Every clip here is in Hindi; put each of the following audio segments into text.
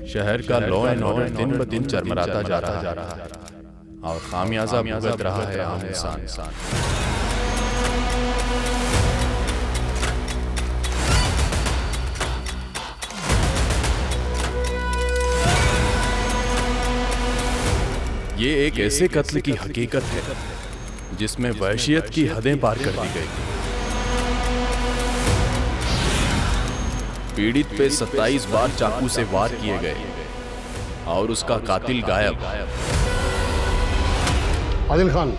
शहर का लॉ एंड ऑर्डर दिन ब दिन चरमराता जा रहा है और खामियाजा भुगत रहा है आम इंसान। ये एक ऐसे कत्ल की हकीकत है जिसमें वहशियत की हदें पार कर दी गई। पीड़ित पे 27 बार चाकू से वार किए गए और उसका कातिल गायब। आदिल खान,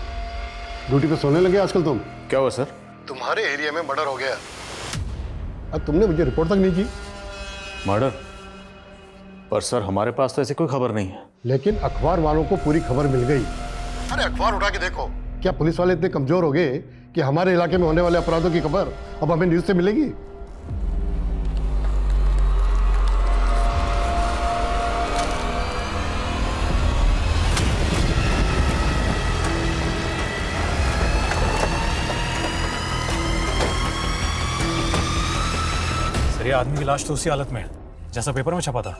ड्यूटी पे सोने लगे आजकल तुम? क्या हुआ सर? तुम्हारे एरिया में मर्डर हो गया। अब तुमने मुझे रिपोर्ट तक नहीं की। मर्डर? पर सर हमारे पास तो ऐसी कोई खबर नहीं है। लेकिन अखबार वालों को पूरी खबर मिल गई। अरे अखबार उठा के देखो। क्या पुलिस वाले इतने कमजोर हो गए कि हमारे इलाके में होने वाले अपराधों की खबर अब हमें न्यूज से मिलेगी? सर ये आदमी की लाश तो उसी हालत में है जैसा पेपर में छपा था।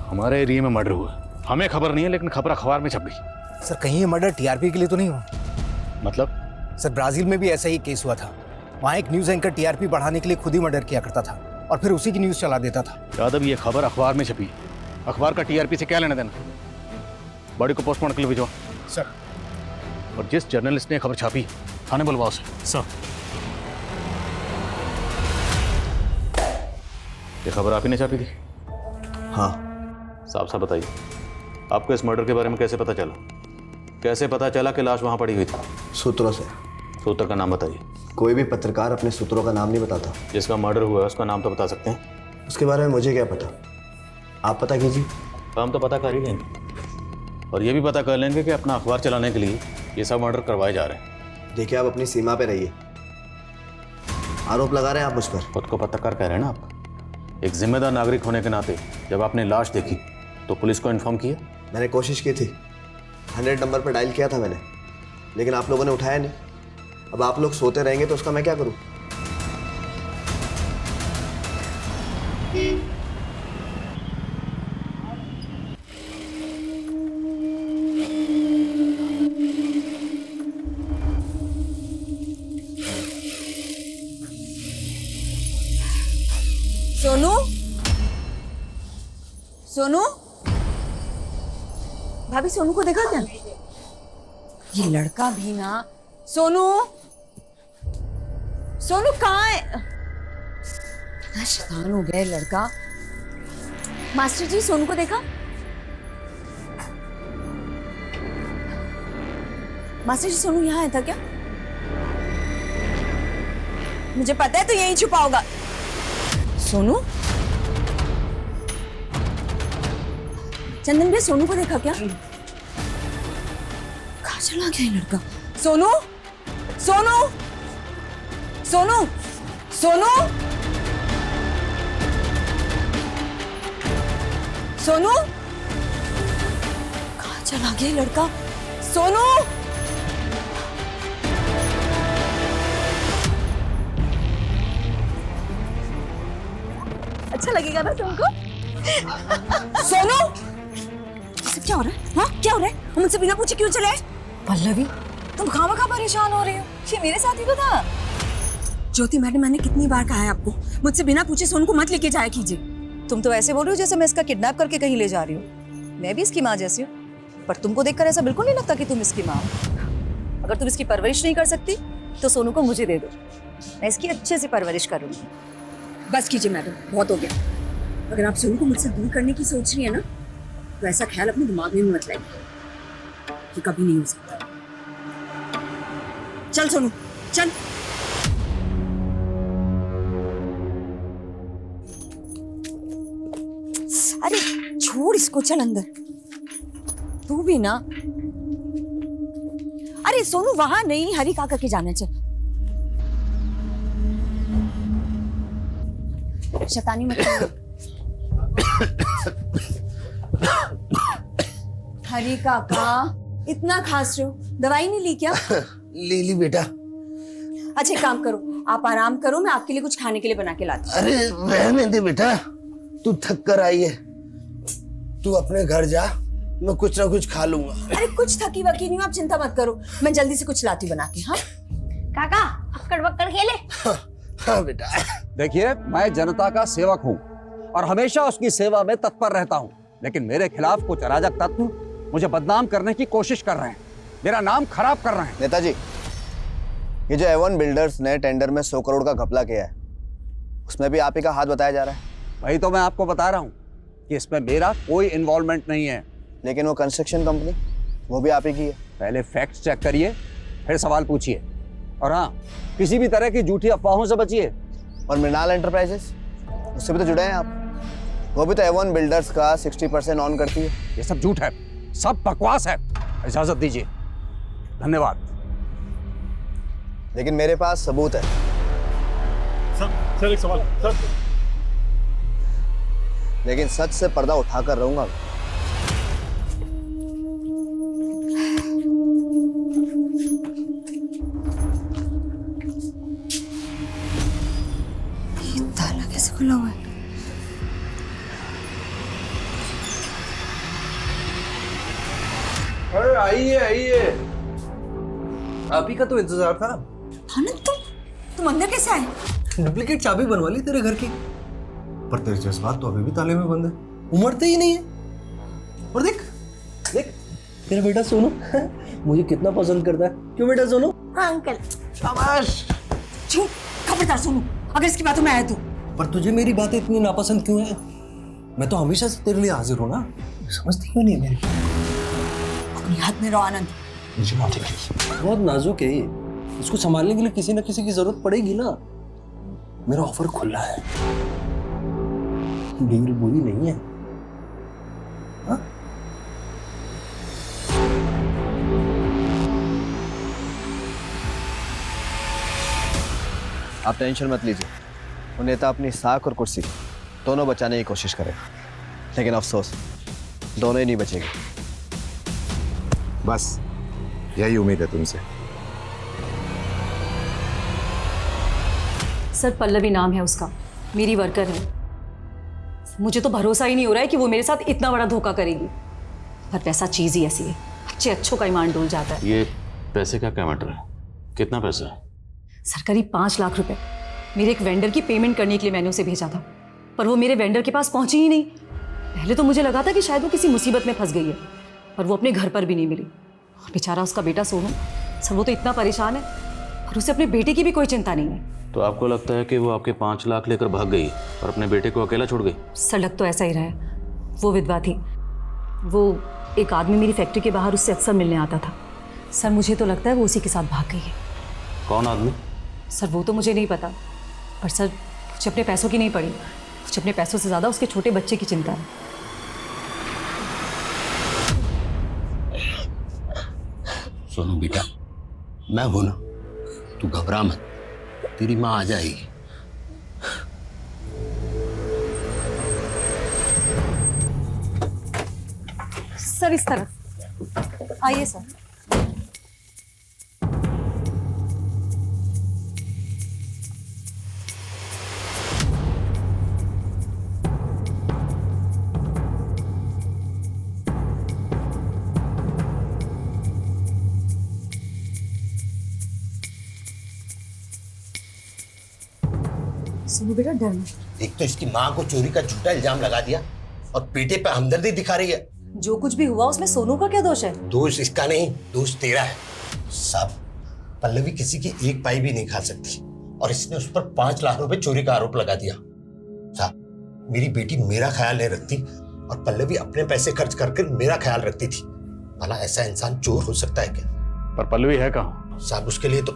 हमारे एरिया में मर्डर हुआ, हमें खबर नहीं है, लेकिन खबर अखबार में छप गई। सर कहीं ये मर्डर टीआरपी के लिए तो नहीं हुआ? मतलब? सर ब्राजील में भी ऐसा ही केस हुआ था। वहाँ एक न्यूज़ एंकर टीआरपी बढ़ाने के लिए खुद ही मर्डर किया करता था और फिर उसी की न्यूज़ चला देता था। यादव, ये खबर अखबार में छपी, अखबार का टीआरपी से क्या लेना देना? बॉडी को पोस्टमार्टम के लिए भिजवा सर। और जिस जर्नलिस्ट ने खबर छापी थाने बुलवाओ उसे। सर ये खबर आप ही ने छापी थी? हाँ। साफ साफ बताइए, आपको इस मर्डर के बारे में कैसे पता चला? कैसे पता चला कि लाश वहाँ पड़ी हुई थी? सूत्रों से। सूत्र का नाम बताइए। कोई भी पत्रकार अपने सूत्रों का नाम नहीं बताता। जिसका मर्डर हुआ है उसका नाम तो बता सकते हैं? उसके बारे में मुझे क्या पता, आप पता कीजिए। हम तो पता कर ही लेंगे और ये भी पता कर लेंगे कि अपना अखबार चलाने के लिए ये सब मर्डर करवाए जा रहे हैं। देखिए, आप अपनी सीमा पे रहिए। आरोप लगा रहे हैं आप मुझ पर। खुद को पत्रकार कह रहे हैं ना आप? एक जिम्मेदार नागरिक होने के नाते जब आपने लाश देखी तो पुलिस को इन्फॉर्म किया? मैंने कोशिश की थी, 100 नंबर पर डायल किया था मैंने, लेकिन आप लोगों ने उठाया नहीं। अब आप लोग सोते रहेंगे तो उसका मैं क्या करूं? सोनू, सोनू, भाभी सोनू को देखा क्या? ये लड़का भी ना। सोनू, सोनू कहाँ है? इतना शैतान हो गया लड़का। मास्टर जी, सोनू को देखा? मास्टर जी, सोनू यहाँ आया था क्या? मुझे पता है तो यहीं छुपा होगा। सोनू, चंदन भैया सोनू को देखा क्या? कहाँ चला गया ये लड़का? सोनू, सोनू, सोनू, सोनू, सोनू, कहाँ चला गया ये लड़का? सोनू, अच्छा लगेगा ना तुमको? सोनू, क्या हो रहा है? हाँ, क्या हो रहा है? हम मुझसे बिना पूछे क्यों चले? पल्लवी, तुम खामखा परेशान हो रही हो। ये मेरे साथ ही तो था। ज्योति मैडम, मैंने कितनी बार कहा है आपको, मुझसे बिना पूछे सोनू को मत लेके जाया कीजिए। तुम तो ऐसे बोल रही हो जैसे मैं इसका किडनैप करके कहीं ले जा रही हूँ। मैं भी इसकी माँ जैसी हूँ, पर तुमको देखकर ऐसा बिल्कुल नहीं लगता कि तुम इसकी माँ हो। अगर तुम इसकी परवरिश नहीं कर सकती तो सोनू को मुझे दे दो, मैं इसकी अच्छे से परवरिश करूँगी। बस कीजिए मैडम, बहुत हो गया। अगर आप सोनू को मुझसे दूर करने की सोच रही है ना, तो ऐसा ख्याल अपने दिमाग में मत लाइए, ये कभी नहीं हो सकता। चल सोनू, चल। अरे छोड़ इसको, चल अंदर। तू भी ना। अरे सोनू, वहां नहीं, हरी काका के जाना। चल, शैतानी मत करो। हरी काका, इतना खांस रहे हो, दवाई नहीं ली क्या? ले ली बेटा। अच्छा काम करो, आप आराम करो, मैं आपके लिए कुछ खाने के लिए बना के लाती हूँ। अरे रहने दे बेटा, तू थक कर आई है, तू अपने घर जा, मैं कुछ ना कुछ खा लूंगा। अरे कुछ थकी वकी नहीं हूँ, आप चिंता मत करो, मैं जल्दी से कुछ लाती बना के। हाँ काका, अक्कड़ बक्कड़ खेले। हाँ बेटा। देखिए, मैं जनता का सेवक हूँ और हमेशा उसकी सेवा में तत्पर रहता हूँ, लेकिन मेरे खिलाफ कुछ अराजक तत्व मुझे बदनाम करने की कोशिश कर रहे हैं, मेरा नाम खराब कर रहे हैं। नेताजी, ये जो एवन बिल्डर्स ने टेंडर में 100 करोड़ का घपला किया है, उसमें भी आप ही का हाथ बताया जा रहा है। वही तो मैं आपको बता रहा हूँ कि इसमें मेरा कोई इन्वॉल्वमेंट नहीं है। लेकिन वो कंस्ट्रक्शन कंपनी, वो भी आप ही की है। पहले फैक्ट चेक करिए, फिर सवाल पूछिए, और हाँ, किसी भी तरह की झूठी अफवाहों से बचिए। और मृणाल एंटरप्राइजेस, उससे भी तो जुड़े हैं आप, वो भी तो एवन बिल्डर्स का 60% ऑन करती है। ये सब झूठ है, सब बकवास है। इजाजत दीजिए। धन्यवाद। लेकिन मेरे पास सबूत है। सर एक सवाल सर। लेकिन सच से पर्दा उठाकर रहूंगा। ये ताला कैसे खुला हुआ है? अरे आइए आइए, आप ही का तो इंतजार था। आनंद, तुम अंदर कैसे आए? डुप्लीकेट चाबी बनवा ली तेरे घर की, पर तेरे जज्बात तो अभी भी ताले में बंद है, उमड़ते ही नहीं है। और देख देख तेरा बेटा सोनू मुझे कितना पसंद करता है। क्यों बेटा सोनू? हाँ अंकल। शाबाश। झूठ, खबरदार सोनू, अगर इसकी बातों में आया तो। पर तुझे मेरी बातें इतनी नापसंद क्यों है? मैं तो हमेशा से तेरे लिए हाजिर हूँ ना, समझती क्यों नहीं मेरी? अपनी हाथ में रहो आनंद। मुझे माफ कीजिए, बहुत नाजुक है ये, इसको संभालने के लिए किसी न किसी की जरूरत पड़ेगी ना। मेरा ऑफर खुला है, डील बुरी नहीं है। हाँ? आप टेंशन मत लीजिए, वो नेता अपनी साख और कुर्सी दोनों बचाने की कोशिश करेगा, लेकिन अफसोस दोनों ही नहीं बचेंगे। बस यही उम्मीद है तुमसे। सर, पल्लवी नाम है उसका, मेरी वर्कर है। मुझे तो भरोसा ही नहीं हो रहा है कि वो मेरे साथ इतना बड़ा धोखा करेगी, पर पैसा चीज ही ऐसी है, अच्छों का ईमान डोल जाता है। ये पैसे का क्या मैटर है? कितना पैसा है? सर, करीब 5 लाख रुपए मेरे एक वेंडर की पेमेंट करने के लिए मैंने उसे भेजा था, पर वो मेरे वेंडर के पास पहुंची ही नहीं। पहले तो मुझे लगा था कि शायद वो किसी मुसीबत में फंस गई है, पर वो अपने घर पर भी नहीं मिली। और बेचारा उसका बेटा सोनू, सर वो तो इतना परेशान है, और उसे अपने बेटे की भी कोई चिंता नहीं है। तो आपको लगता है कि वो आपके 5 लाख लेकर भाग गई और अपने बेटे को अकेला छोड़ गई? सर, लग तो ऐसा ही रहा है। वो विधवा थी, वो एक आदमी मेरी फैक्ट्री के बाहर उससे अक्सर मिलने आता था। सर, मुझे तो लगता है वो उसी के साथ भाग गई है। कौन आदमी? सर, वो तो मुझे नहीं पता, पर सर मुझे अपने पैसों की नहीं पड़ी, मुझे अपने पैसों से ज़्यादा उसके छोटे बच्चे की चिंता है। सोनू बेटा, मैं हूं ना, तू घबरा मत, तेरी माँ आ जाएगी। सर, इस तरफ आइए सर। सुनो बेटा, डर मत। एक तो इसकी माँ को चोरी का झूठा इल्जाम लगा दिया और बेटे पे हमदर्दी दिखा रही है। जो कुछ भी हुआ उसमें सोनू का क्या दोष है? दोष इसका नहीं, दोष तेरा है। साहब, पल्लवी किसी की एक पाई भी नहीं खा सकती और इसने उस पर 5 लाख रुपए चोरी का आरोप लगा दिया। साहब, मेरी बेटी मेरा ख्याल नहीं रखती और पल्लवी अपने पैसे खर्च करके मेरा ख्याल रखती थी। भला ऐसा इंसान चोर हो सकता है क्या? पर पल्लवी है कहाँ? साहब, उसके लिए तो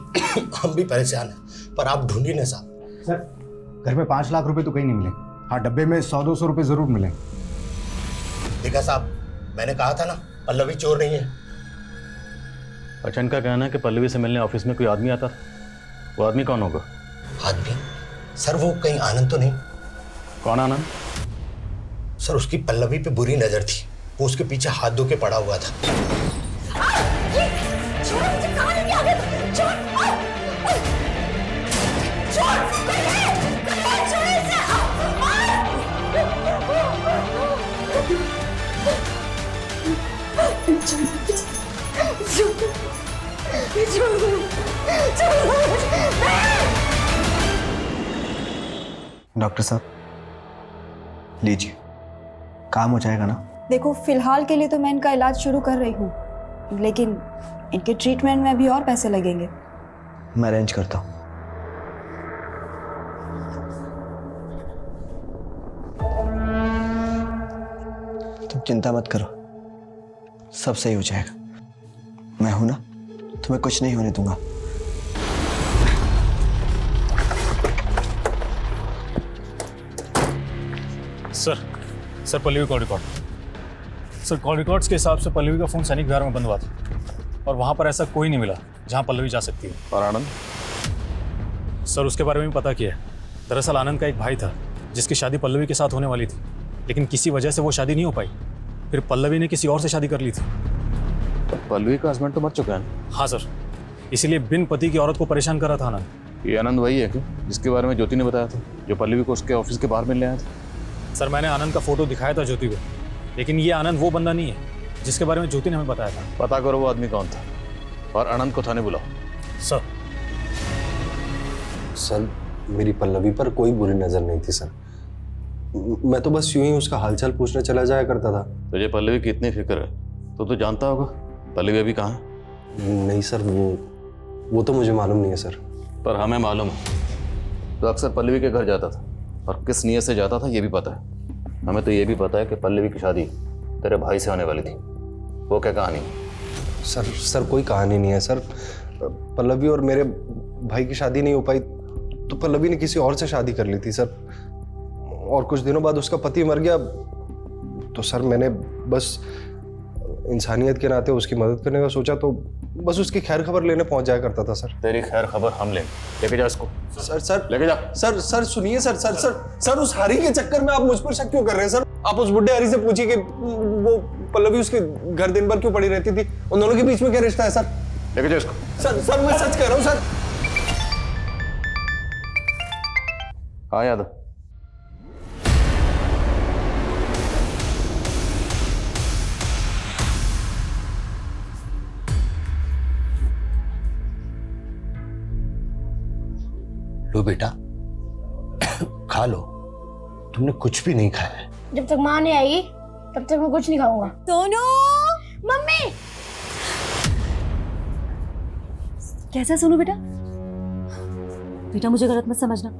हम भी परेशान हैं, पर आप ढूंढिए ना साहब। सर, घर में 5 लाख रुपए तो कहीं नहीं मिले। हाँ, डब्बे में 100-200 रुपए जरूर मिले। देखा साहब, मैंने कहा था ना, पल्लवी चोर नहीं है। अच्छा, इनका कहना है कि पल्लवी से मिलने ऑफिस में कोई आदमी आता था। वो आदमी कौन होगा? आदमी? सर, वो कहीं आनंद तो नहीं? कौन आनंद? सर, उसकी पल्लवी पे बुरी नजर थी, वो उसके पीछे हाथ धो के पड़ा हुआ था। डॉक्टर साहब लीजिए, काम हो जाएगा ना? देखो फिलहाल के लिए तो मैं इनका इलाज शुरू कर रही हूँ, लेकिन इनके ट्रीटमेंट में भी और पैसे लगेंगे। मैं अरेंज करता हूँ। तुम चिंता मत करो, सब सही हो जाएगा। मैं हूं ना, तुम्हें कुछ नहीं होने दूंगा। Sir Pallavi call record. Sir call records के हिसाब से पल्लवी का फ़ोन सैनिक विहार में बंद हुआ था और वहाँ पर ऐसा कोई नहीं मिला जहाँ पल्लवी जा सकती है। और आनंद? सर उसके बारे में भी पता किया है। दरअसल आनंद का एक भाई था जिसकी शादी पल्लवी के साथ होने वाली थी, लेकिन किसी वजह से वो शादी नहीं हो पाई। फिर पल्लवी ने किसी और से शादी कर ली थी। पल्लवी का हस्बैंड तो मर चुका है। हाँ सर, इसीलिए बिन पति की औरत को परेशान कर रहा था आनंद। ये आनंद वही है कि जिसके बारे में ज्योति ने बताया था, जो पल्लवी को उसके ऑफिस के बाहर मिलने आया था? सर मैंने आनंद का फोटो दिखाया था ज्योति को, लेकिन ये आनंद वो बंदा नहीं है जिसके बारे में ज्योति ने हमें बताया था। पता करो वो आदमी कौन था और आनंद को थाने बुलाओ। सर मेरी पल्लवी पर कोई बुरी नजर नहीं थी सर, मैं तो बस यूं ही उसका हालचाल पूछने चला जाया करता था। तुझे पल्लवी की इतनी फिक्र है तो जानता होगा पल्लवी अभी कहाँ है? नहीं सर, वो तो मुझे मालूम नहीं है सर। पर हमें मालूम है। तो अक्सर पल्लवी के घर जाता था और किस नियत से जाता था ये भी पता है। हमें तो ये भी पता है कि पल्लवी की शादी तेरे भाई से होने वाली थी। वो क्या कहानी? सर कोई कहानी नहीं है सर। पल्लवी और मेरे भाई की शादी नहीं हो पाई तो पल्लवी ने किसी और से शादी कर ली थी सर, और कुछ दिनों बाद उसका पति मर गया। तो सर मैंने बस इंसानियत के नाते उसकी मदद करने का सोचा, तो बस उसकी खैर खबर लेने पहुंच जाया करता था सर। तेरी खैर खबर हम लेके जा इसको। सर लेके जा। सर सुनिए सर उस हरी के चक्कर में आप मुझ पर शक क्यों कर रहे हैं सर? आप उस बुढ़े हरी से पूछिए कि वो पल्लवी उसके घर दिन भर क्यों पड़ी रहती थी। उन दोनों के बीच में क्या रिश्ता है सर? लेके जा इसको। सर मैं सच कह रहा हूँ सर। हाँ यादव, लो बेटा खा लो, तुमने कुछ भी नहीं खाया है। जब तक माँ नहीं आएगी तब तक मैं कुछ नहीं खाऊंगा। सोनू! मम्मी! कैसा है सोनू बेटा? बेटा मुझे गलत मत समझना,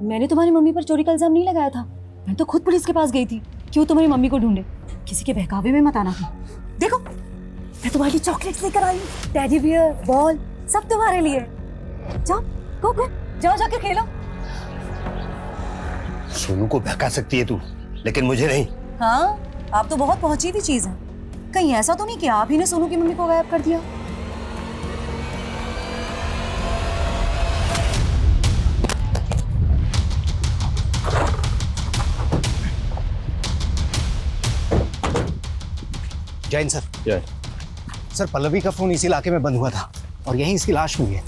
मैंने तुम्हारी मम्मी पर चोरी का इल्जाम नहीं लगाया था। मैं तो खुद पुलिस के पास गई थी क्यों तुम्हारी मम्मी को ढूंढे। किसी के बहकावे में मत आना था। देखो मैं तुम्हारे लिए चॉकलेट्स लेकर आई, टेडी बियर, बॉल, सब तुम्हारे लिए। जाओ गो जाओ जाके खेलो। सोनू को बहका सकती है तू, लेकिन मुझे नहीं। हाँ आप तो बहुत पहुंची हुई चीज है। कहीं ऐसा तो नहीं कि आप ही ने सोनू की मम्मी को गायब कर दिया? जैन सर। क्या? सर पल्लवी का फोन इसी इलाके में बंद हुआ था और यहीं इसकी लाश हुई है।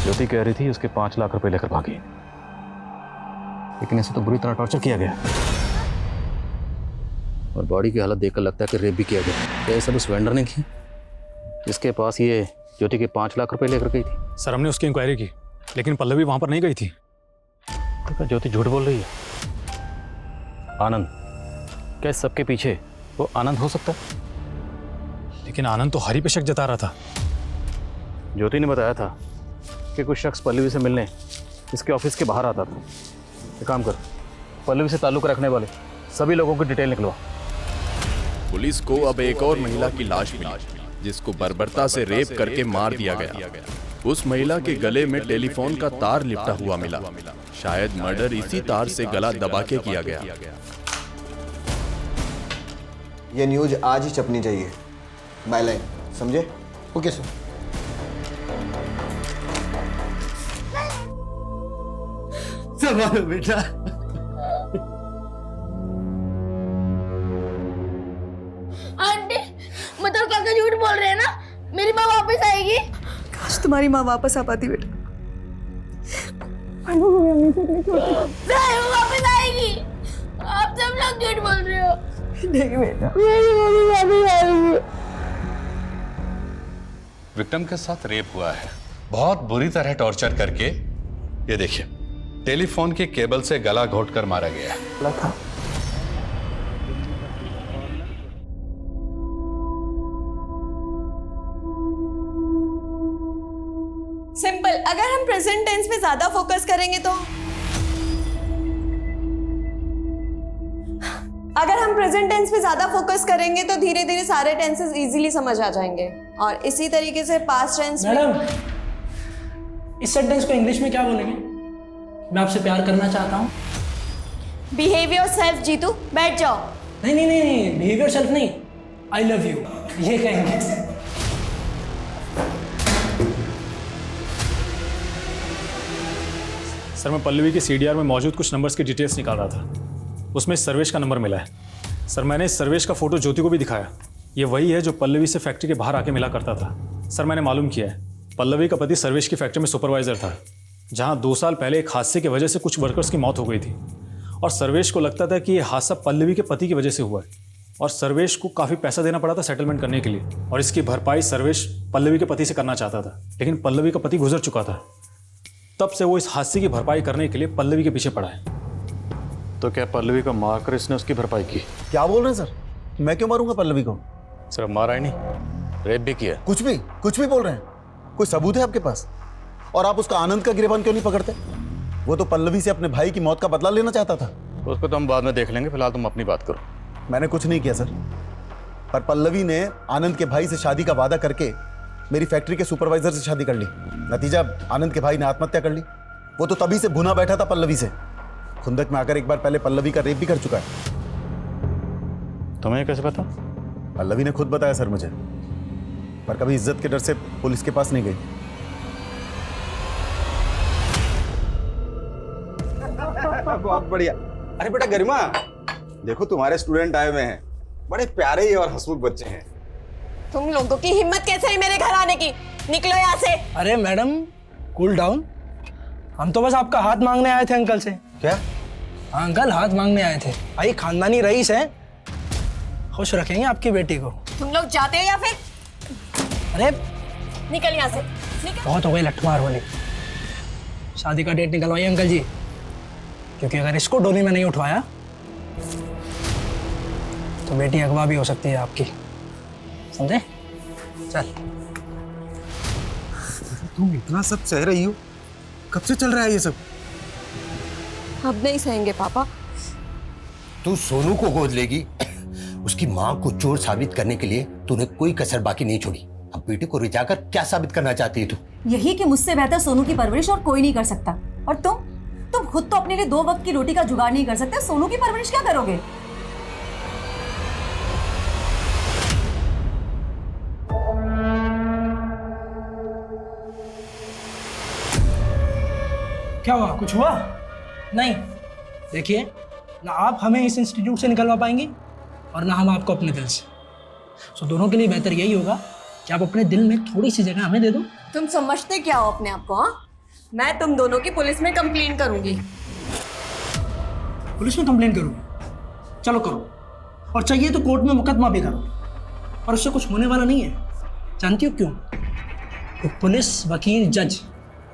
ज्योति कह रही थी उसके 5 लाख रुपए लेकर भागी, लेकिन ऐसे तो बुरी तरह टॉर्चर किया गया और बॉडी की हालत देखकर लगता है कि रेप भी किया गया। क्या ये सब उस वेंडर ने की जिसके पास ये ज्योति के 5 लाख रुपए लेकर गई थी? सर हमने उसकी इंक्वायरी की, लेकिन पल्लवी वहां पर नहीं गई थी। तो क्या ज्योति झूठ बोल रही है? आनंद, क्या इस सबके पीछे वो आनंद हो सकता है? लेकिन आनंद तो हरी पे शक जता रहा था। ज्योति ने बताया था कि कुछ शख्स पल्लवी से मिलने इसके ऑफिस के बाहर आता था। एक काम कर, पल्लवी से ताल्लुक रखने वाले सभी लोगों की डिटेल निकलवा। पुलिस को अब एक और महिला की लाश मिली जिसको बर्बरता से रेप करके मार दिया गया। उस महिला के गले में टेलीफोन का तार लिपटा हुआ मिला। शायद मर्डर इसी तार से गला दबा के किया गया। ये न्यूज आज ही छपनी चाहिए, बायलाइन, समझे? Okay sir. संभालो बेटा। आंटी मतलब काका झूठ बोल रहे हैं ना, मेरी माँ वापस आएगी। काश तुम्हारी माँ वापस आ पाती बेटा। नहीं वो वापस आएगी, आप सब लोग झूठ बोल रहे हो। नहीं बेटा, मेरी मम्मी वापस आएगी। विक्टिम के साथ रेप हुआ है, बहुत बुरी तरह टॉर्चर करके। ये देखिए, टेलीफोन के केबल से गला घोंटकर मारा गया है। सिंपल। अगर हम प्रेजेंट टेंस पे ज्यादा फोकस करेंगे तो धीरे धीरे सारे टेंसेस इजीली समझ आ जाएंगे। और इसी तरीके से पास्ट टेंस मैडम, इस सेंटेंस को इंग्लिश में क्या बोलेंगे? मैं आपसे प्यार करना चाहता हूँ। Behave yourself. जीतू बैठ जाओ। नहीं नहीं नहीं, बिहेव योरसेल्फ नहीं, आई लव यू, ये कहेंगे। सर, मैं पल्लवी के सीडीआर में मौजूद कुछ नंबर्स की डिटेल्स निकाल रहा था। उसमें सर्वेश का नंबर मिला है। सर, मैंने इस सर्वेश का फोटो ज्योति को भी दिखाया। ये वही है जो पल्लवी से फैक्ट्री के बाहर आके मिला करता था। सर, मैंने मालूम किया है, पल्लवी का पति सर्वेश की फैक्ट्री में सुपरवाइजर था, जहां 2 साल पहले एक हादसे की वजह से कुछ वर्कर्स की मौत हो गई थी। और सर्वेश को लगता था कि यह हादसा पल्लवी के पति की वजह से हुआ है, और सर्वेश को काफ़ी पैसा देना पड़ा था सेटलमेंट करने के लिए, और इसकी भरपाई सर्वेश पल्लवी के पति से करना चाहता था। लेकिन पल्लवी का पति गुजर चुका था। तब से वो इस हादसे की भरपाई करने के लिए पल्लवी के पीछे पड़ा है। तो क्या पल्लवी को मारकर इसने उसकी भरपाई की? क्या बोल रहे हैं सर? मैं क्यों मारूंगा पल्लवी को? सिर्फ मारा ही नहीं, रेप भी किया। कुछ भी बोल रहे हैं। कोई सबूत है आपके पास? और आप उसका आनंद का गिरबान क्यों नहीं पकड़ते? वो तो पल्लवी से अपने भाई की मौत का बदला लेना चाहता था। उसको तो हम बाद में देख लेंगे, फिलहाल तुम अपनी बात करो। मैंने कुछ नहीं किया सर, पर पल्लवी ने आनंद के भाई से शादी का वादा करके मेरी फैक्ट्री के सुपरवाइजर से शादी कर ली। नतीजा, आनंद के भाई ने आत्महत्या कर ली। वो तो तभी से भुना बैठा था पल्लवी से। खुंदक में आकर एक बार पहले पल्लवी का रेप भी कर चुका है। तुम्हें कैसे पता? पल्लवी ने खुद बताया सर मुझे, पर कभी इज्जत के डर से पुलिस के पास नहीं गई। बहुत बढ़िया। अरे बेटा गरिमा, देखो तुम्हारे स्टूडेंट आए हुए हैं, बड़े प्यारे और हंसमुख बच्चे हैं। तुम लोगों की हिम्मत कैसे है मेरे घर आने की? निकलो यहाँ से। अरे मैडम, कूल डाउन। हम तो बस आपका हाथ मांगने आए थे अंकल से। क्या? अंकल, हाथ मांगने आए थे। भाई खानदानी रईस है, खुश रखेंगे आपकी बेटी को। तुम लोग जाते हो या फिर? अरे निकल यहाँ से, निकल। बहुत हो गई लठमार होली। शादी का डेट निकलवाइए अंकल जी, क्योंकि अगर इसको डोली में नहीं उठवाया तो बेटी अगवा भी हो सकती है आपकी, समझे? चल। तुम इतना सब सह रही हो, कब से चल रहा है ये सब? अब नहीं सहेंगे पापा। तू सोनू को गोद लेगी, उसकी माँ को चोर साबित करने के लिए तूने कोई कसर बाकी नहीं छोड़ी। अब बेटे को रिझाकर क्या साबित करना चाहती है तू? यही कि मुझसे बेहतर सोनू की परवरिश और कोई नहीं कर सकता। और तुम खुद तो अपने लिए 2 वक्त की रोटी का जुगाड़ नहीं कर सकते, सोनू की परवरिश क्या करोगे? क्या हुआ? कुछ हुआ? नहीं। देखिए, ना आप हमें इस इंस्टीट्यूट से निकलवा पाएंगी और ना हम आपको अपने दिल से। सो दोनों के लिए बेहतर यही होगा कि आप अपने दिल में थोड़ी सी जगह हमें दे दो। तुम समझते क्या हो अपने आप को? हाँ, मैं तुम दोनों की पुलिस में कंप्लेंट करूंगी। पुलिस में कंप्लेंट करोगे? चलो करो, और चाहिए तो कोर्ट में मुकदमा भी करो, और उससे कुछ होने वाला नहीं है। जानती हो क्यों? तो पुलिस, वकील, जज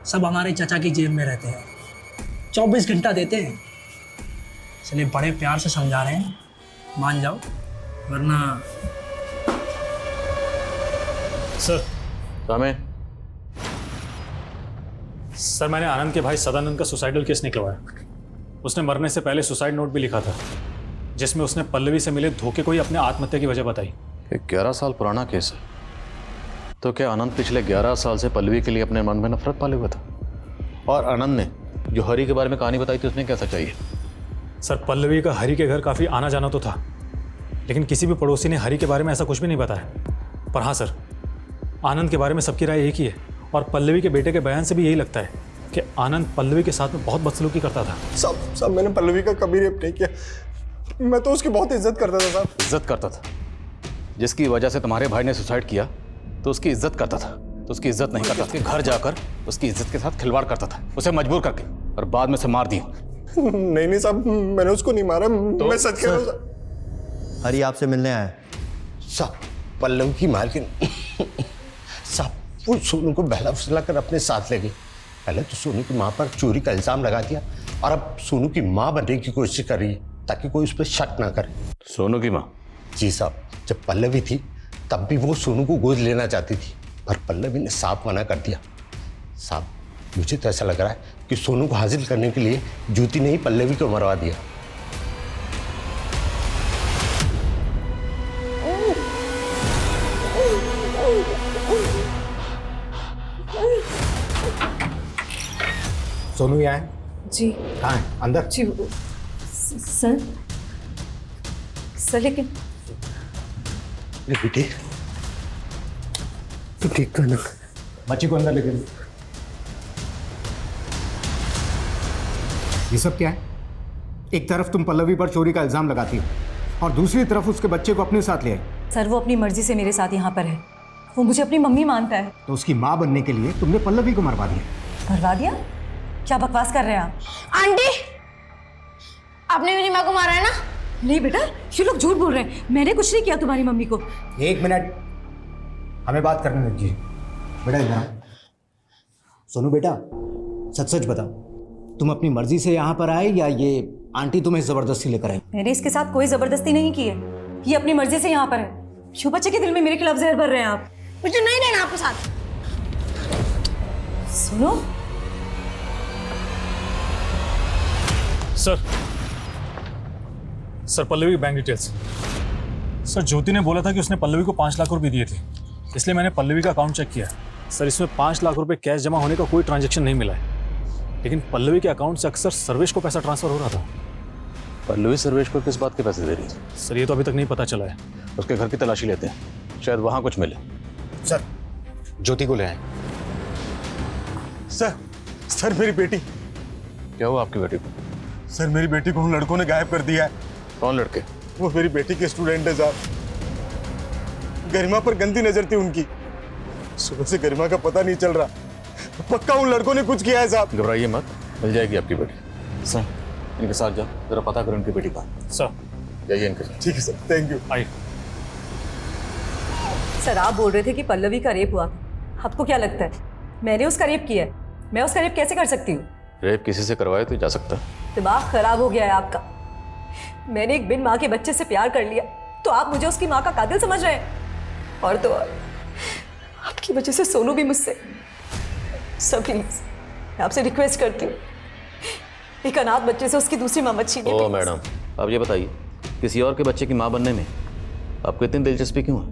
सब हमारे चाचा की जेब में रहते हैं, 24 घंटा देते हैं। इसलिए बड़े प्यार से समझा रहे हैं, मान जाओ, वरना। सर, सर, मैंने आनंद के भाई सदानंद का सुसाइडल केस निकलवाया। उसने मरने से पहले सुसाइड नोट भी लिखा था, जिसमें उसने पल्लवी से मिले धोखे को ही अपने आत्महत्या की वजह बताई। 11 साल पुराना केस है। तो क्या आनंद पिछले 11 साल से पल्लवी के लिए अपने मन में नफरत पाले हुआ था? और आनंद ने जो हरी के बारे में कहानी बताई थी, उसमें क्या सच्चाई है? सर, पल्लवी का हरी के घर काफ़ी आना जाना तो था, लेकिन किसी भी पड़ोसी ने हरी के बारे में ऐसा कुछ भी नहीं बताया। पर हाँ सर, आनंद के बारे में सबकी राय एक ही है, और पल्लवी के बेटे के बयान से भी यही लगता है कि आनंद पल्लवी के साथ में बहुत बदसलूकी करता था। सब मैंने पल्लवी का कभी रेप नहीं किया। मैं तो उसकी बहुत इज्जत करता था साहब। इज्जत करता था? जिसकी वजह से तुम्हारे भाई ने सुसाइड किया तो उसकी इज्जत करता था? तो उसकी इज्जत नहीं करता, उसके घर जाकर उसकी इज्जत के साथ खिलवाड़ करता था, उसे मजबूर करके, और बाद में से मार दिया। नहीं साहब, मैंने उसको नहीं मारा। तो मैं सच कह रहा हूँ। हरी आपसे मिलने आया है। साहब, पल्लवी की मालकिन साहब, वो सोनू को बहला फुसला कर अपने साथ ले गई। पहले तो सोनू की माँ पर चोरी का इल्जाम लगा दिया और अब सोनू की माँ बनने की कोशिश कर रही है ताकि कोई उस पर शक ना करे। सोनू की माँ? जी साहब, जब पल्लवी थी तब भी वो सोनू को गोद लेना चाहती थी, पर पल्लवी ने साफ मना कर दिया। साहब, मुझे तो ऐसा लग रहा है कि सोनू को हासिल करने के लिए ज्योति ने ही पल्लवी को मरवा दिया। सोनू यहाँ है? जी। कहाँ है? अंदर? जी सर लेकिन बेटे तू ठीक तो है ना? बच्ची को अंदर लेके ये सब क्या है? एक तरफ तुम पल्लवी पर चोरी का इल्जाम लगाती हो और दूसरी तरफ उसके बच्चे को अपने साथ ले आई। सर वो अपनी मर्जी से मेरे साथ यहाँ पर है, वो मुझे अपनी मम्मी मानता है। तो उसकी माँ बनने के लिए तुमने पल्लवी को मरवा दिया। मरवा दिया? क्या बकवास कर रहे हैं आप? आंटी, आपने मेरी माँ को मारा है ना? नहीं बेटा, ये लोग झूठ बोल रहे हैं, मैंने कुछ नहीं किया तुम्हारी मम्मी को। एक मिनट, हमें बात करने दीजिए। बेटा इधर आओ। सोनू बेटा, सच सच बताओ, तुम अपनी मर्जी से यहाँ पर आए या ये आंटी तुम्हें जबरदस्ती लेकर आई? मैंने इसके साथ कोई जबरदस्ती नहीं की है, ये अपनी मर्जी से यहाँ पर है। क्यों बच्चे के दिल में मेरे खिलाफ जहर भर रहे हैं आप? मुझे नहीं रहना आपके साथ। सुनो सर पल्लवी की बैंक डिटेल्स। सर ज्योति ने बोला था कि उसने पल्लवी को 5 लाख रुपए दिए थे, इसलिए मैंने पल्लवी का अकाउंट चेक किया। सर इसमें 5 लाख रुपए कैश जमा होने का कोई ट्रांजैक्शन नहीं मिला है, लेकिन पल्लवी के अकाउंट से अक्सर सर्वेश को पैसा ट्रांसफर हो रहा था। पल्लवी सर्वेश को किस बात के पैसे दे रही है? सर ये तो अभी तक नहीं पता चला है। उसके घर की तलाशी लेते हैं, शायद वहां कुछ मिले। सर ज्योति को ले आए। सर मेरी बेटी। क्या हुआ आपकी बेटी को? सर मेरी बेटी को उन लड़कों ने गायब कर दिया है। कौन लड़के? वो मेरी बेटी के स्टूडेंट है साहब। गरिमा पर गंदी नजर थी उनकी, सुबह से गरिमा का पता नहीं चल रहा। पक्का उन लड़कों ने कुछ किया है साहब। घबराइए मत, मिल जाएगी आपकी बेटी। सर इनके साथ जाओ, जरा पता करो इनकी बेटी का। सर जाइए इनके साथ। ठीक है सर, थैंक यू। आइए। सर आप बोल रहे थे कि पल्लवी का रेप हुआ, आपको क्या लगता है मैंने उसका रेप किया है? मैं उसका रेप कैसे कर सकती हूँ? रेप किसी से करवाए तो जा सकता है। दिमाग खराब हो गया है आपका। मैंने एक बिन माँ के बच्चे से प्यार कर लिया तो आप मुझे उसकी माँ का कातिल समझ रहे हैं? और तो और आपकी वजह से सोनू भी मुझसे। सब प्लीज मैं आपसे रिक्वेस्ट करती हूँ, एक अनाथ बच्चे से उसकी दूसरी माँ मत छीनिए। ओ मैडम, आप ये बताइए किसी और के बच्चे की माँ बनने में आपको इतनी दिलचस्पी क्यों है?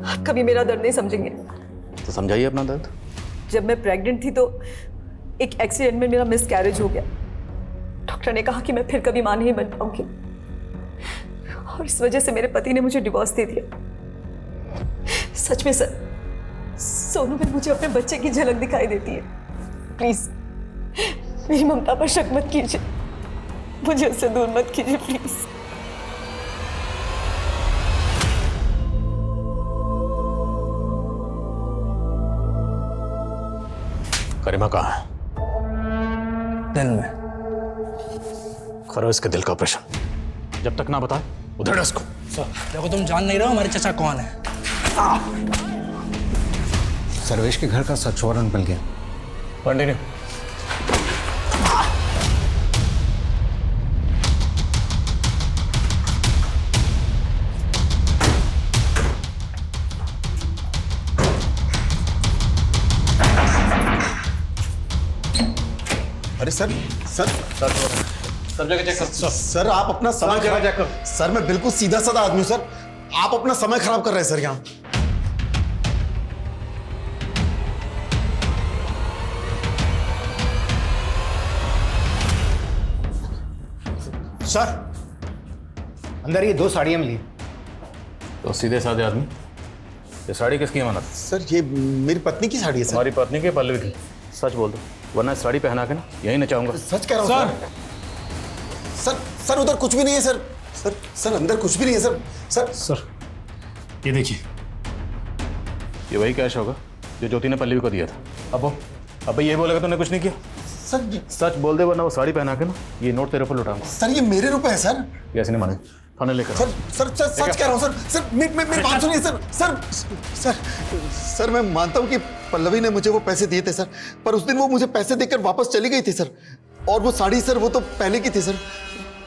आप कभी मेरा दर्द नहीं समझेंगे। तो समझाइए अपना दर्द। जब मैं प्रेग्नेंट थी तो एक एक्सीडेंट में मेरा मिसकैरेज हो गया। डॉक्टर ने कहा कि मैं फिर कभी मां नहीं बन पाऊंगी और इस वजह से मेरे पति ने मुझे डिवोर्स दे दिया। सच में सर, सोनू में मुझे अपने बच्चे की झलक दिखाई देती है। प्लीज मेरी ममता पर शक मत कीजिए, मुझे उससे दूर मत कीजिए प्लीज। गरिमा कहाँ है? दिल में। करो इसके दिल का ऑपरेशन। जब तक ना बताए उधर उसको। सर देखो, तुम जान नहीं रहे हो हमारे चाचा कौन है। सर्वेश के घर का सर्च वारंट मिल गया। कंटिन्यू। अरे सर सब जगह चेक करो। सर आप अपना समय जगह चेक करो। सर मैं बिल्कुल सीधा साधा आदमी हूं सर, आप अपना समय खराब कर रहे हैं सर यहाँ। सर अंदर ये 2 साड़ियां मिली। तो सीधे साधे आदमी, ये साड़ी किसकी अमानत? सर ये मेरी पत्नी की साड़ी है सर। हमारी पत्नी की, पल्लवी की। सच बोल दो वरना इस साड़ी पहना के ना यही नचाऊंगा। सच कह रहा हूँ सर। सर उधर कुछ भी नहीं है सर। सर अंदर कुछ भी नहीं है सर। सर ये देखिए, ये वही कैश होगा जो ज्योति ने पल्लवी को दिया था। अब ये बोलेगा तूने कुछ नहीं किया। सर सच बोल दे वरना वो साड़ी पहना के ना ये नोट तेरे पर लुटाऊंगा। सर ये मेरे रुपए है सर। कैसे नहीं माने? थाने लेकर सर सर सर सच कह रहा हूँ सर। सर मेरी बात सुनिए सर। सर सर सर मैं मानता हूँ कि पल्लवी ने मुझे वो पैसे दिए थे सर, पर उस दिन वो मुझे पैसे देकर वापस चली गई थी सर। और वो साड़ी सर वो तो पहले की थी सर।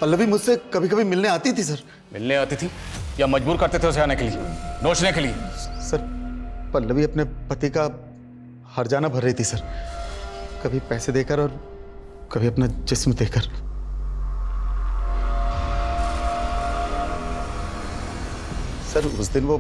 पल्लवी मुझसे कभी कभी मिलने आती थी सर। मिलने आती थी या मजबूर करते थे उसे आने के लिए, नोचने के लिए? सर पल्लवी अपने पति का हर्जाना भर रही थी सर, कभी पैसे देकर और कभी अपना जिस्म देकर। सर उस दिन वो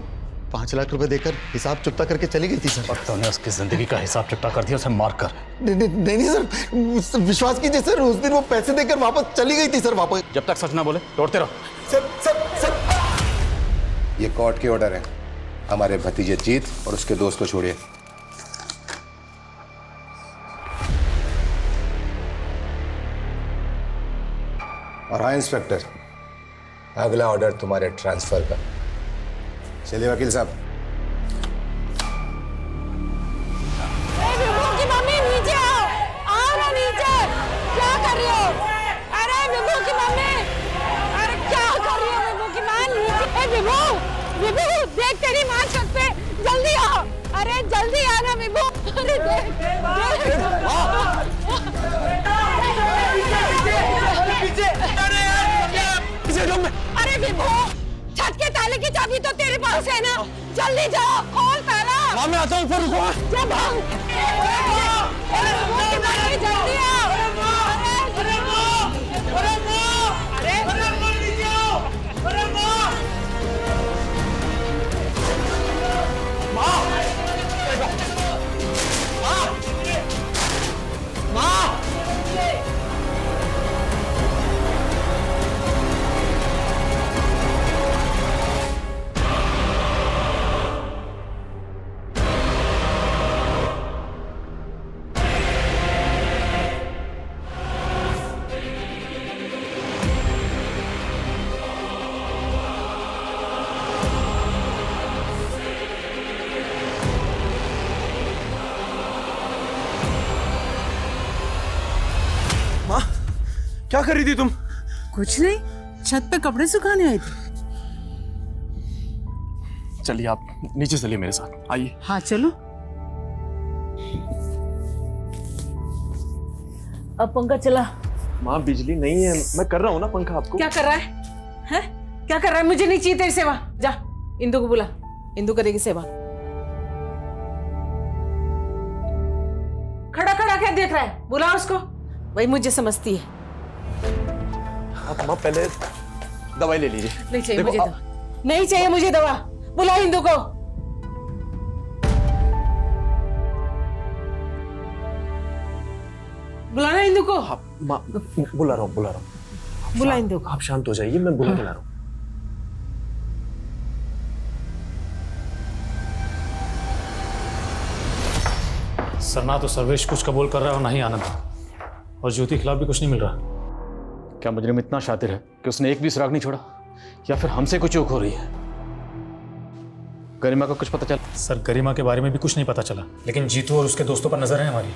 5 लाख रुपए देकर हिसाब चुकता करके चली गई थी सर। और तूने उसकी जिंदगी का हिसाब चुकता कर दिया, उसे मारकर। नहीं सर, विश्वास कीजिए सर, उस दिन वो पैसे देकर वापस चली गई थी सर। वापस जब तक सच ना बोले तोड़ते रहो। सर सर सर ये कोर्ट के ऑर्डर है। हमारे भतीजे जीत और उसके दोस्त को छोड़िए। और हाँ इंस्पेक्टर, अगला ऑर्डर तुम्हारे ट्रांसफर का। चलिए वकील साहब। विभू की मम्मी नीचे आओ ना नीचे। क्या कर रही हो? अरे विभू की मम्मी, अरे क्या कर रही हो विभू की माँ? नीचे विभू, विभू देख तेरी माँ छत पे, जल्दी आओ। अरे जल्दी आना विभू। अरे अरे विभू, छत के ताले की चाबी तो तेरे पास है ना, जल्दी जाओ खोल ताला। मैं आता हूँ, ऊपर रुको। जब हम जल्दी आओ। क्या कर रही थी तुम? कुछ नहीं, छत पे कपड़े सुखाने आई थी। चलिए आप नीचे चलिए मेरे साथ, आइए। हाँ चलो। अब पंखा चला। माँ बिजली नहीं है, मैं कर रहा हूँ ना पंखा आपको। क्या कर रहा है? हैं? क्या कर रहा है? मुझे नहीं चाहिए तेरी सेवा। जा इंदु को बुला, इंदु करेगी सेवा। खड़ा खड़ा क्या देख रहा है? बुला उसको, वही मुझे समझती है। आप माँ पहले दवाई ले लीजिए। नहीं चाहिए मुझे दवा, नहीं चाहिए मुझे दवा। बुला इंदु को। बुलाना इंदु को। हाँ माँ बुला रहा हूँ, बुला रहा हूँ। बुला इंदु को। आप शांत हो जाइए, मैं बुला के ला रहा हूँ। सर ना तो सर्वेश कुछ कबूल कर रहा है और ना ही आनंद, और ज्योति के खिलाफ भी कुछ नहीं मिल रहा। क्या मुजरिम इतना शातिर है कि उसने एक भी सुराग नहीं छोड़ा, या फिर हमसे कुछ चूक हो रही है? गरिमा का कुछ पता चला? सर गरिमा के बारे में भी कुछ नहीं पता चला, लेकिन जीतू और उसके दोस्तों पर नजर है हमारी।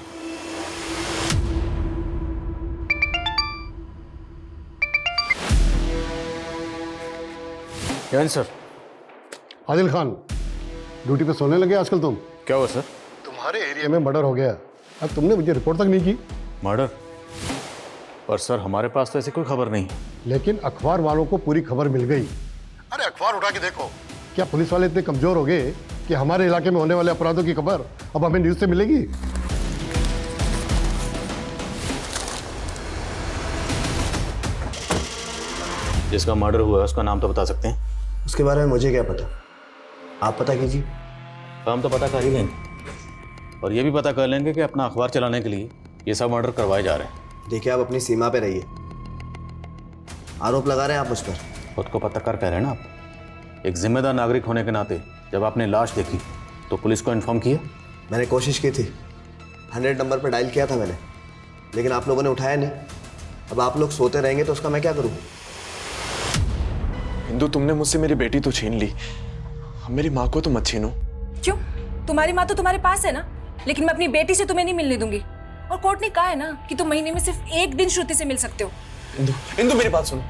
क्या सर? आदिल खान, ड्यूटी पे सोने लगे आजकल तुम? क्या हुआ सर? तुम्हारे एरिया में मर्डर हो गया, अब तुमने मुझे रिपोर्ट तक नहीं की। मर्डर? पर सर हमारे पास तो ऐसी कोई खबर नहीं। लेकिन अखबार वालों को पूरी खबर मिल गई। अरे अखबार उठा के देखो, क्या पुलिस वाले इतने कमजोर हो गए कि हमारे इलाके में होने वाले अपराधों की खबर अब हमें न्यूज से मिलेगी? जिसका मर्डर हुआ है उसका नाम तो बता सकते हैं? उसके बारे में मुझे क्या पता, आप पता कीजिए। हम तो पता कर ही लेंगे, और ये भी पता कर लेंगे कि अपना अखबार चलाने के लिए ये सब मर्डर करवाए जा रहे हैं। देखिए आप अपनी सीमा पे रहिए, आरोप लगा रहे हैं आप मुझ पर। खुद को पत्रकार कह रहे हैं ना आप। एक जिम्मेदार नागरिक होने के नाते जब आपने लाश देखी तो पुलिस को इन्फॉर्म किया? मैंने कोशिश की थी, 100 नंबर पर डायल किया था मैंने, लेकिन आप लोगों ने उठाया नहीं। अब आप लोग सोते रहेंगे तो उसका मैं क्या करूँ? इंदु, तुमने मुझसे मेरी बेटी तो छीन ली, मेरी माँ को तो मत छीनो। क्यों? तुम्हारी माँ तो तुम्हारे पास है ना, लेकिन मैं अपनी बेटी से तुम्हें नहीं मिलने दूंगी। और कोर्ट ने कहा है ना कि तुम महीने में सिर्फ एक दिन श्रुति से मिल सकते हो। इंदु, इंदु मेरी बात सुनो।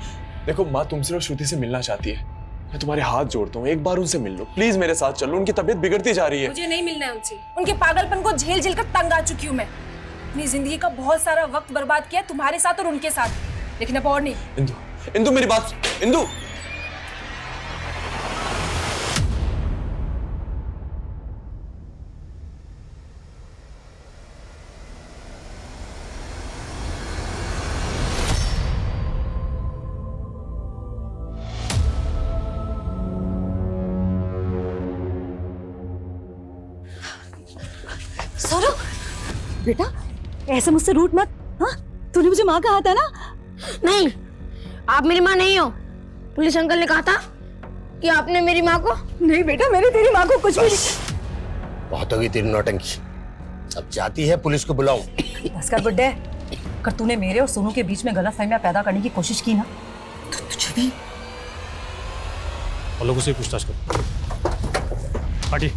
देखो माँ तुमसे और श्रुति से मिलना चाहती है, मैं तुम्हारे हाथ जोड़ता हूँ, एक बार उनसे मिल लो प्लीज, मेरे साथ चलो, उनकी तबीयत बिगड़ती जा रही है। मुझे नहीं मिलना है उनसे, उनके पागलपन को झेल झेल कर तंग आ चुकी हूँ मैं। अपनी जिंदगी का बहुत सारा वक्त बर्बाद किया तुम्हारे साथ और उनके साथ, लेकिन अब और नहीं। इंदु, इंदु मेरी बात, इंदु। सोनू बेटा ऐसे मुझसे रूठ मत। हाँ तूने मुझे माँ कहा था ना। नहीं, आप मेरी माँ नहीं हो। पुलिस अंकल ने कहा था कि आपने मेरी माँ को। नहीं बेटा, मैंने तेरी माँ को कुछ भी नहीं। बहुत होगी तेरी नौटंकी, अब जाती है पुलिस को बुलाऊं। बस कर बुड्ढे, अगर तूने मेरे और सोनू के बीच में गलतफहमियां पैदा करने की कोशिश की ना तो तुझे भी। और लोगों से पूछताछ करो। पार्टी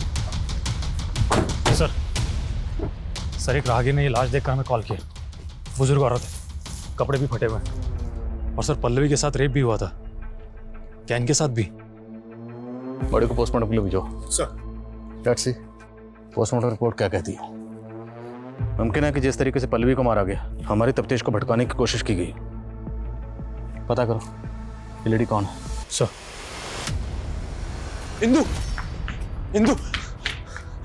सर, एक राहगीर ने ये लाश देखकर हमें कॉल किया। बुजुर्ग औरत है, कपड़े भी फटे हुए हैं, और सर पल्लवी के साथ रेप भी हुआ था, कैन के साथ भी। बॉडी को पोस्टमार्टम के लिए भेजो। Sir. Let's see postmortem report क्या कहती है। मुमकिन है कि जिस तरीके से पल्लवी को मारा गया, हमारी तफ्तीश को भटकाने की कोशिश की गई। पता करो ये लेडी कौन है। सर। इंदु, इंदु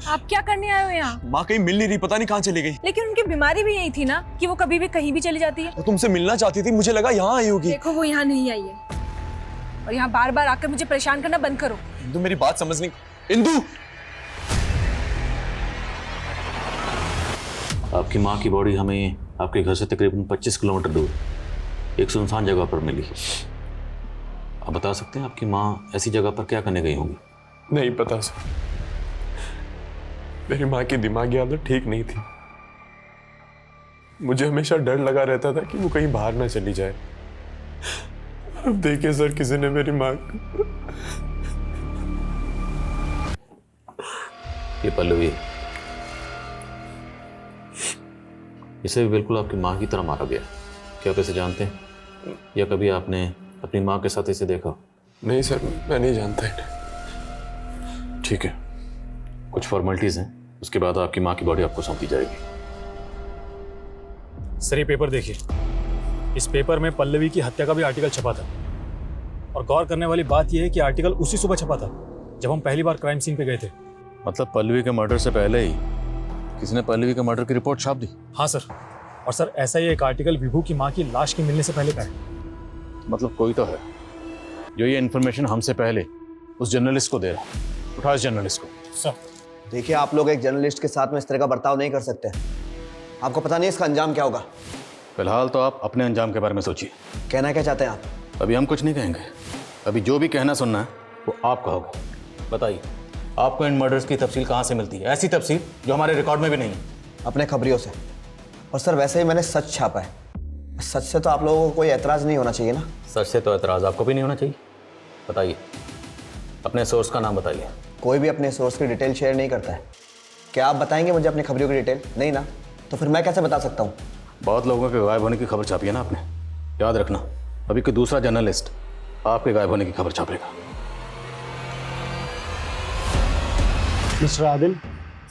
आप क्या करने आए हो यहाँ? माँ कहीं मिल नहीं रही, पता नहीं कहाँ चली गई। लेकिन उनकी बीमारी भी यही थी ना कि वो कभी भी कहीं भी चली जाती है। वो तुमसे मिलना चाहती थी, मुझे लगा यहाँ आई होगी। देखो वो यहाँ नहीं आई है, और यहाँ बार बार आकर मुझे परेशान करना बंद करो। इंदु मेरी बात समझ नहीं। इंदु, आपकी माँ की बॉडी हमें आपके घर से तकरीबन 25 किलोमीटर दूर एक सुनसान जगह पर मिली। आप बता सकते हैं आपकी माँ ऐसी जगह पर क्या करने गई होंगी? नहीं पता सर, मेरी माँ की दिमागी हालत ठीक नहीं थी। मुझे हमेशा डर लगा रहता था कि वो कहीं बाहर ना चली जाए। अब देखिए सर, किसी ने मेरी माँ। ये पल्लवी, इसे भी बिल्कुल आपकी माँ की तरह मारा गया। क्या आप इसे जानते हैं, या कभी आपने अपनी माँ के साथ इसे देखा? नहीं सर, मैं नहीं जानता इन्हें। ठीक है, कुछ फॉर्मेलिटीज हैं, उसके बाद आपकी माँ की बॉडी आपको सौंपी जाएगी। सर ये पेपर देखिए, इस पेपर में पल्लवी की हत्या का भी आर्टिकल छपा था। और गौर करने वाली बात यह है कि आर्टिकल उसी सुबह छपा था जब हम पहली बार क्राइम सीन पे गए थे। मतलब पल्लवी के मर्डर से पहले ही किसी ने पल्लवी के मर्डर की रिपोर्ट छाप दी? हाँ सर, और सर ऐसा ही एक आर्टिकल विभू की माँ की लाश के मिलने से पहले का है। मतलब कोई तो है जो ये इन्फॉर्मेशन हमसे पहले उस जर्नलिस्ट को दे रहा है। उठा इस जर्नलिस्ट को। सर देखिए, आप लोग एक जर्नलिस्ट के साथ में इस तरह का बर्ताव नहीं कर सकते। आपको पता नहीं इसका अंजाम क्या होगा। फिलहाल तो आप अपने अंजाम के बारे में सोचिए। कहना क्या चाहते हैं आप? अभी हम कुछ नहीं कहेंगे, अभी जो भी कहना सुनना है वो आप कहोगे। बताइए, आपको इन मर्डर्स की तफसील कहाँ से मिलती है? ऐसी तफसील जो हमारे रिकॉर्ड में भी नहीं है। अपने खबरियों से। और सर वैसे ही मैंने सच छापा है, सच से तो आप लोगों को कोई एतराज़ नहीं होना चाहिए ना। सच से तो एतराज़ आपको भी नहीं होना चाहिए। बताइए, अपने सोर्स का नाम बताइए। कोई भी अपने सोर्स की डिटेल शेयर नहीं करता है। क्या आप बताएंगे मुझे अपनी खबरियों की डिटेल? नहीं ना, तो फिर मैं कैसे बता सकता हूँ? बहुत लोगों के गायब होने की खबर छापी है ना आपने। याद रखना, अभी कोई दूसरा जर्नलिस्ट आपके गायब होने की खबर छापेगा। मिस्टर आदिल,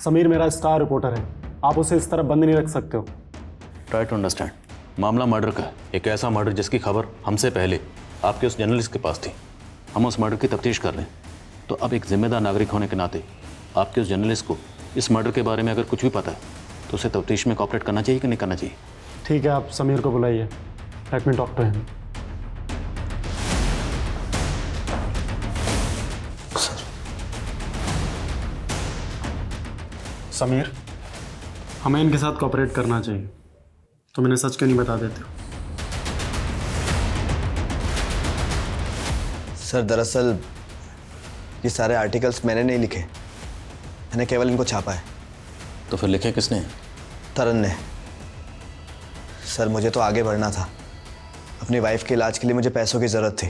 समीर मेरा स्टार रिपोर्टर है, आप उसे इस तरह बंद नहीं रख सकते हो। Try to understand. मामला मर्डर का है, एक ऐसा मर्डर जिसकी खबर हमसे पहले आपके उस जर्नलिस्ट के पास थी। हम उस मर्डर की तफ्तीश कर रहे हैं, तो अब एक जिम्मेदार नागरिक होने के नाते आपके उस जर्नलिस्ट को इस मर्डर के बारे में अगर कुछ भी पता है तो उसे तफ्तीश में कॉपरेट करना चाहिए कि नहीं करना चाहिए? ठीक है, आप समीर को बुलाइए। Let me talk to him. Sameer, हमें इनके साथ कॉपरेट करना चाहिए। तुम इन्हें सच क्यों नहीं बता देते हो? सर दरअसल ये सारे आर्टिकल्स मैंने नहीं लिखे, मैंने केवल इनको छापा है। तो फिर लिखे किसने? तरन ने। सर मुझे तो आगे बढ़ना था, अपनी वाइफ के इलाज के लिए मुझे पैसों की ज़रूरत थी,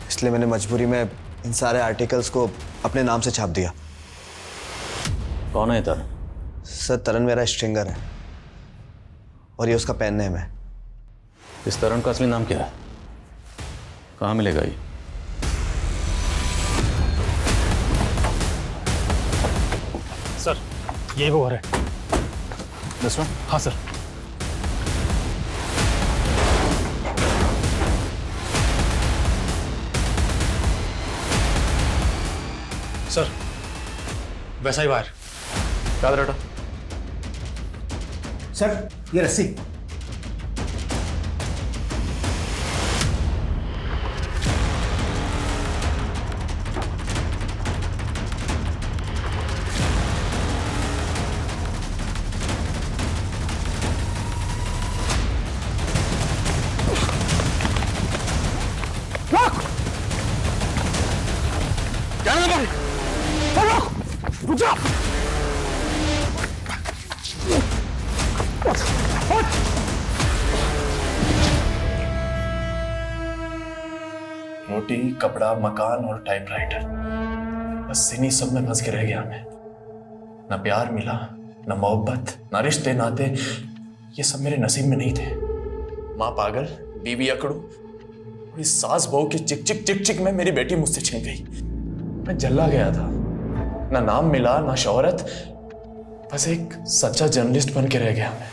इसलिए मैंने मजबूरी में इन सारे आर्टिकल्स को अपने नाम से छाप दिया। कौन है तरन? सर तरन मेरा स्ट्रिंगर है और ये उसका पेन नेम है। इस तरन का असली नाम क्या है? कहाँ मिलेगा ये? सर यही वो घर है। This one? हाँ सर। सर वैसा ही बाहर। क्या बेटा? सर ये रस्सी। रोटी, कपड़ा, मकान और टाइपराइटर, बस इन्हीं सब में फंस के रह गया मैं। ना प्यार मिला, ना मोहब्बत, ना रिश्ते नाते, ये सब मेरे नसीब में नहीं थे। माँ पागल, बीवी अकड़ू, और इस सास बहू की चिक चिक चिक चिक में मेरी बेटी मुझसे छिन गई। मैं जल्ला गया था, ना नाम मिला ना शोहरत, बस एक सच्चा जर्नलिस्ट बन के रह गया मैं।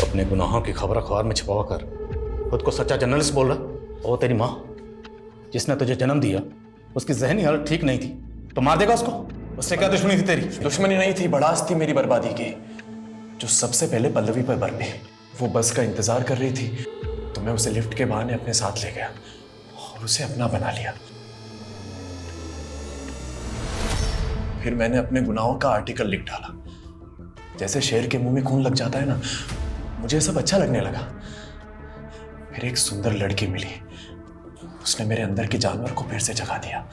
अपने गुनाहों की खबर अखबार में छुपा कर खुद को सच्चा जर्नलिस्ट बोल रहा? वो तेरी माँ जिसने तुझे जन्म दिया, उसकी ज़हनी हालत ठीक नहीं थी तो मार देगा उसको? उससे क्या दुश्मनी थी तेरी? दुश्मनी नहीं थी, बड़ास थी मेरी बर्बादी की, जो सबसे पहले पल्लवी पर बरपी। वो बस का इंतजार कर रही थी तो मैं उसे लिफ्ट के बहाने अपने साथ ले गया और उसे अपना बना लिया। फिर मैंने अपने गुनाहों का आर्टिकल लिख डाला। जैसे शेर के मुंह में खून लग जाता है ना, मुझे सब अच्छा लगने लगा। फिर एक सुंदर लड़की मिली, उसने मेरे अंदर के जानवर को फिर से जगा दिया।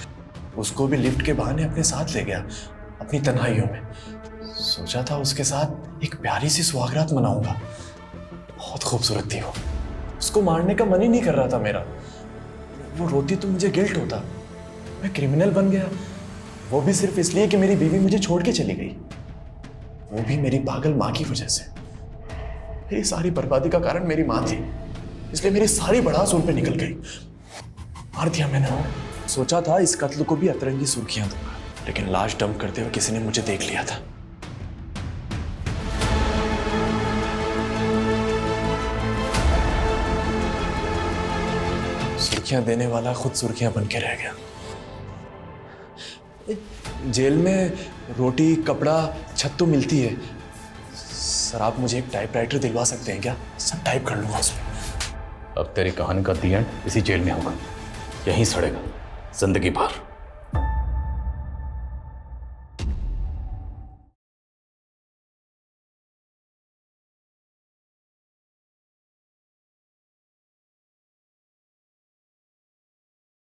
उसको भी लिफ्ट के बहाने अपने साथ ले गया अपनी तन्हाइयों में। सोचा था उसके साथ एक प्यारी सी सुहागरात मनाऊंगा। बहुत खूबसूरत थी वो, उसको मारने का मन ही नहीं कर रहा था मेरा। वो रोती तो मुझे गिल्ट होता, मैं क्रिमिनल बन गया, वो भी सिर्फ इसलिए कि मेरी बीवी मुझे छोड़ के चली गई, वो भी मेरी पागल माँ की वजह से। मेरी सारी बर्बादी का कारण मेरी माँ थी, इसलिए मेरी सारी भड़ास उन पे निकल गई। मार दिया मैंने। सोचा था इस कत्ल को भी अतरंगी सुर्खियां दूंगा, लेकिन लाश डंप करते हुए किसी ने मुझे देख लिया था। सुर्खियां देने वाला खुद सुर्खियां बन के रह गया। जेल में रोटी, कपड़ा, छत तो मिलती है। सर आप मुझे एक टाइपराइटर दिलवा सकते हैं क्या? सब टाइप कर लूंगा उसमें। अब तेरी कहानी का दी एंड इसी जेल में होगा, यहीं सड़ेगा जिंदगी भर।